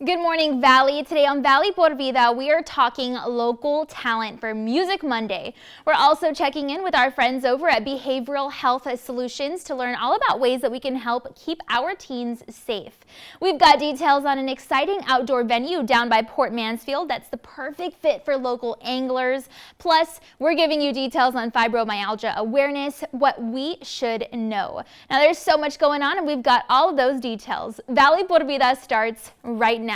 Good morning, Valley. Today on Valley por Vida, we are talking local talent for Music Monday. We're also checking in with our friends over at Behavioral Health Solutions to learn all about ways that we can help keep our teens safe. We've got details on an exciting outdoor venue down by Port Mansfield that's the perfect fit for local anglers. Plus, we're giving you details on fibromyalgia awareness, what we should know. Now, there's so much going on, and we've got all of those details. Valley por Vida starts right now.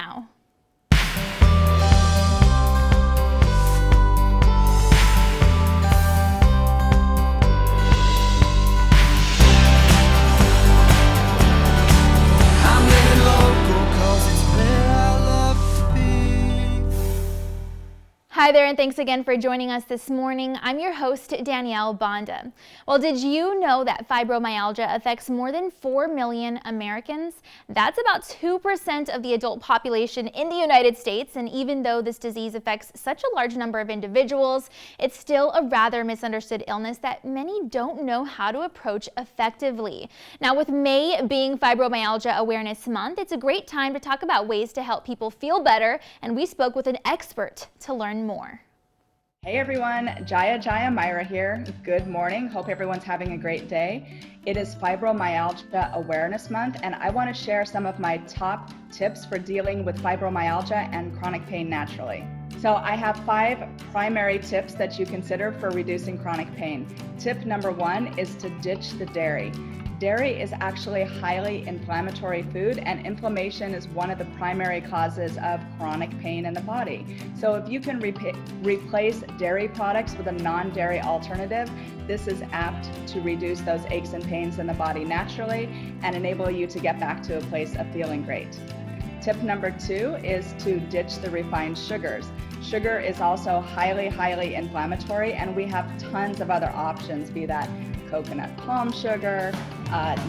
Hi there, and thanks again for joining us this morning. I'm your host, Danielle Banda. Well, did you know that fibromyalgia affects more than 4 million Americans? That's about 2% of the adult population in the United States, and even though this disease affects such a large number of individuals, it's still a rather misunderstood illness that many don't know how to approach effectively. Now, with May being Fibromyalgia Awareness Month, it's a great time to talk about ways to help people feel better, and we spoke with an expert to learn more. Hey everyone, Jaya Myra here. Good morning. Hope everyone's having a great day. It is Fibromyalgia Awareness Month, and I want to share some of my top tips for dealing with fibromyalgia and chronic pain naturally. So I have 5 primary tips that you consider for reducing chronic pain. Tip number 1 is to ditch the dairy. Dairy is actually a highly inflammatory food, and inflammation is one of the primary causes of chronic pain in the body. So if you can replace dairy products with a non-dairy alternative, this is apt to reduce those aches and pains in the body naturally and enable you to get back to a place of feeling great. Tip number 2 is to ditch the refined sugars. Sugar is also highly inflammatory, and we have tons of other options, be that coconut palm sugar,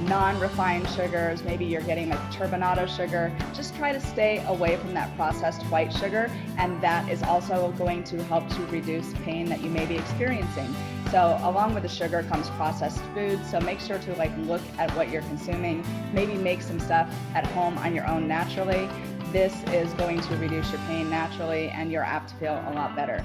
non-refined sugars, maybe you're getting like turbinado sugar. Just try to stay away from that processed white sugar, and that is also going to help to reduce pain that you may be experiencing. So along with the sugar comes processed food, so make sure to look at what you're consuming, maybe make some stuff at home on your own naturally. This is going to reduce your pain naturally, and you're apt to feel a lot better.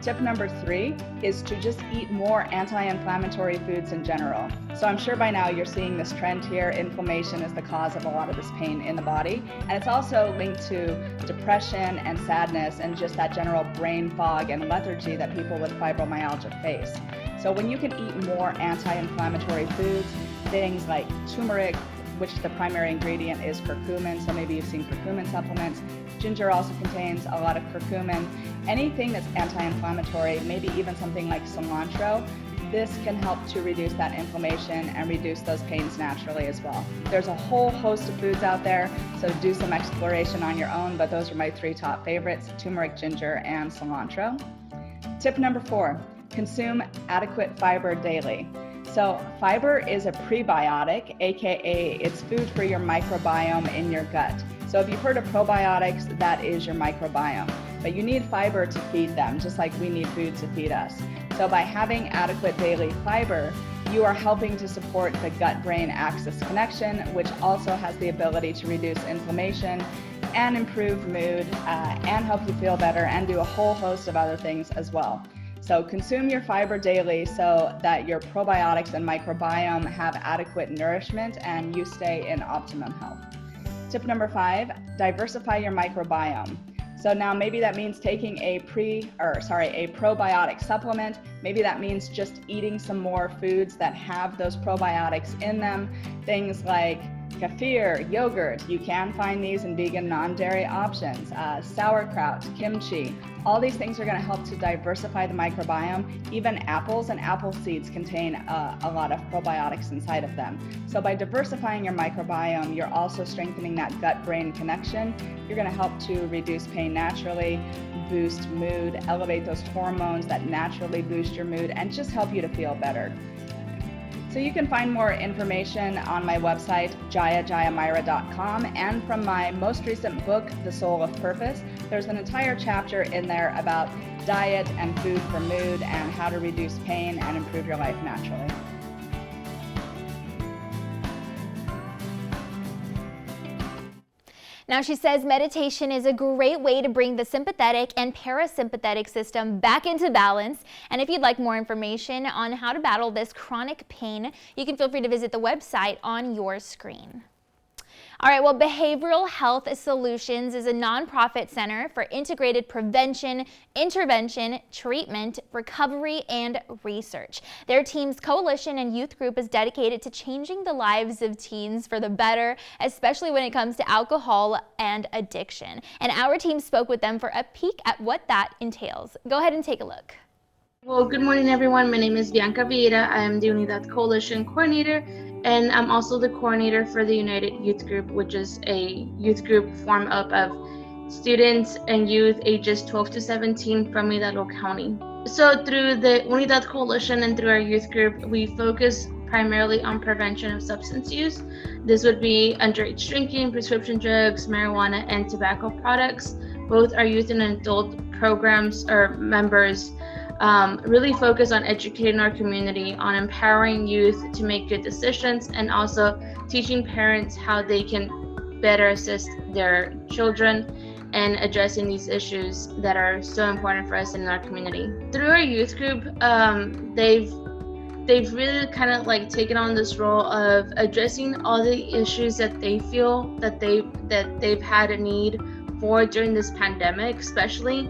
Tip number 3 is to just eat more anti-inflammatory foods in general. So I'm sure by now you're seeing this trend here. Inflammation is the cause of a lot of this pain in the body, and it's also linked to depression and sadness and just that general brain fog and lethargy that people with fibromyalgia face. So when you can eat more anti-inflammatory foods, things like turmeric, which the primary ingredient is curcumin, so maybe you've seen curcumin supplements. Ginger also contains a lot of curcumin. Anything that's anti-inflammatory, maybe even something like cilantro, this can help to reduce that inflammation and reduce those pains naturally as well. There's a whole host of foods out there, so do some exploration on your own, but those are my 3 top favorites: turmeric, ginger, and cilantro. Tip number 4, consume adequate fiber daily. So fiber is a prebiotic, aka it's food for your microbiome in your gut. So if you've heard of probiotics, that is your microbiome. But you need fiber to feed them, just like we need food to feed us. So by having adequate daily fiber, you are helping to support the gut-brain axis connection, which also has the ability to reduce inflammation and improve mood and help you feel better and do a whole host of other things as well. So consume your fiber daily so that your probiotics and microbiome have adequate nourishment and you stay in optimum health. Tip number 5, diversify your microbiome. So now maybe that means taking a probiotic supplement. Maybe that means just eating some more foods that have those probiotics in them. Things like kefir, yogurt, you can find these in vegan non-dairy options, sauerkraut, kimchi. All these things are going to help to diversify the microbiome. Even apples and apple seeds contain a lot of probiotics inside of them. So by diversifying your microbiome, you're also strengthening that gut-brain connection. You're going to help to reduce pain naturally, boost mood, elevate those hormones that naturally boost your mood, and just help you to feel better. So you can find more information on my website, jayamyra.com, and from my most recent book, The Soul of Purpose. There's an entire chapter in there about diet and food for mood and how to reduce pain and improve your life naturally. Now, she says meditation is a great way to bring the sympathetic and parasympathetic system back into balance. And if you'd like more information on how to battle this chronic pain, you can feel free to visit the website on your screen. All right, well, Behavioral Health Solutions is a nonprofit center for integrated prevention, intervention, treatment, recovery, and research. Their team's coalition and youth group is dedicated to changing the lives of teens for the better, especially when it comes to alcohol and addiction. And our team spoke with them for a peek at what that entails. Go ahead and take a look. Well, good morning, everyone. My name is Vida. I am the Unidad Coalition Coordinator, and I'm also the coordinator for the United Youth Group, which is a youth group formed up of students and youth ages 12 to 17 from Hidalgo County. So through the Unidad Coalition and through our youth group, we focus primarily on prevention of substance use. This would be underage drinking, prescription drugs, marijuana, and tobacco products. Both our youth and adult programs or members really focus on educating our community, on empowering youth to make good decisions, and also teaching parents how they can better assist their children and addressing these issues that are so important for us in our community. Through our youth group, they've really kind of like taken on this role of addressing all the issues that they feel that they've had a need for during this pandemic, especially.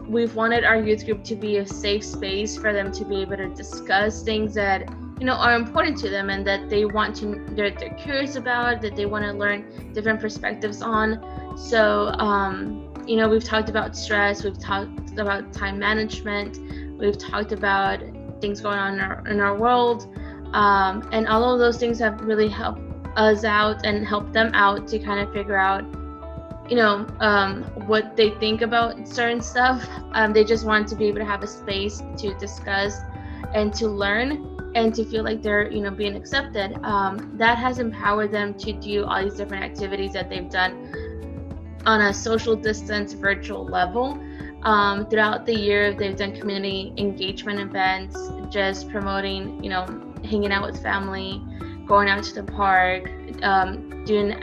We've wanted our youth group to be a safe space for them to be able to discuss things that are important to them and that they want to, they're curious about, that they want to learn different perspectives on. So, we've talked about stress, we've talked about time management, we've talked about things going on in our world, and all of those things have really helped us out and helped them out to kind of figure out what they think about certain stuff. They just want to be able to have a space to discuss and to learn and to feel like they're, being accepted. That has empowered them to do all these different activities that they've done on a social distance virtual level. Throughout the year, they've done community engagement events, just promoting, hanging out with family, going out to the park, doing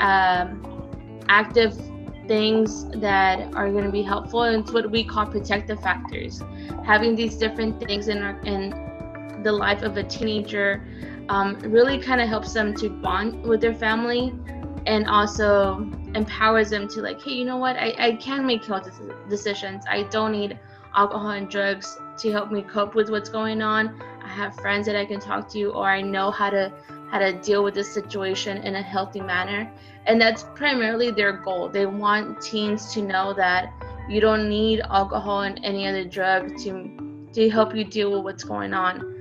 active things that are going to be helpful. And it's what we call protective factors. Having these different things in the life of a teenager really kind of helps them to bond with their family, and also empowers them to like, hey, you know what, I can make healthy decisions. I don't need alcohol and drugs to help me cope with what's going on. I have friends that I can talk to, or I know how to deal with this situation in a healthy manner. And that's primarily their goal. They want teens to know that you don't need alcohol and any other drug to help you deal with what's going on.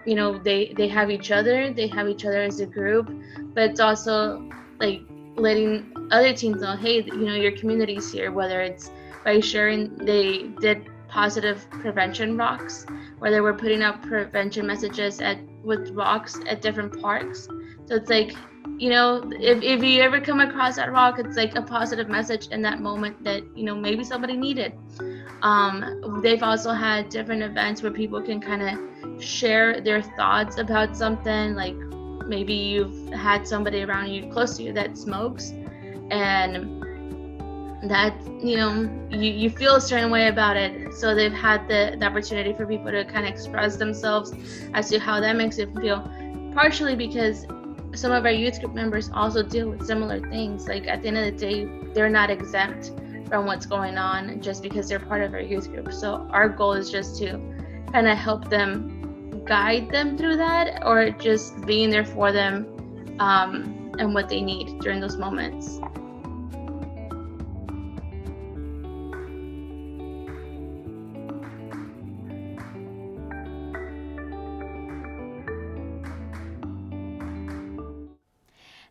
They have each other. They have each other as a group, but it's also like letting other teens know, hey, your community's here, whether it's by sharing. They did positive prevention rocks, where they were putting out prevention messages with rocks at different parks. So it's like, if you ever come across that rock, it's like a positive message in that moment that, maybe somebody needed. They've also had different events where people can kind of share their thoughts about something. Like maybe you've had somebody around you, close to you, that smokes, and that, you feel a certain way about it. So they've had the opportunity for people to kind of express themselves as to how that makes them feel, partially because some of our youth group members also deal with similar things. Like at the end of the day, they're not exempt from what's going on just because they're part of our youth group. So our goal is just to kind of help them, guide them through that, or just being there for them and what they need during those moments.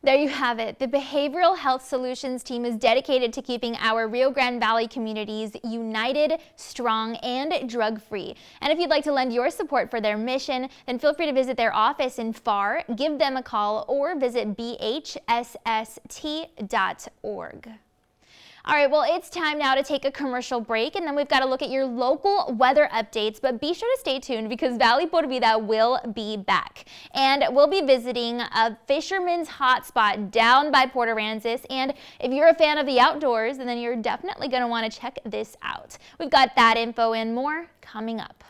There you have it. The Behavioral Health Solutions team is dedicated to keeping our Rio Grande Valley communities united, strong, and drug-free. And if you'd like to lend your support for their mission, then feel free to visit their office in FAR, give them a call, or visit bhsst.org. All right, well, it's time now to take a commercial break, and then we've got to look at your local weather updates. But be sure to stay tuned because Valley por Vida will be back. And we'll be visiting a fisherman's hotspot down by Port Aransas. And if you're a fan of the outdoors, then you're definitely going to want to check this out. We've got that info and more coming up.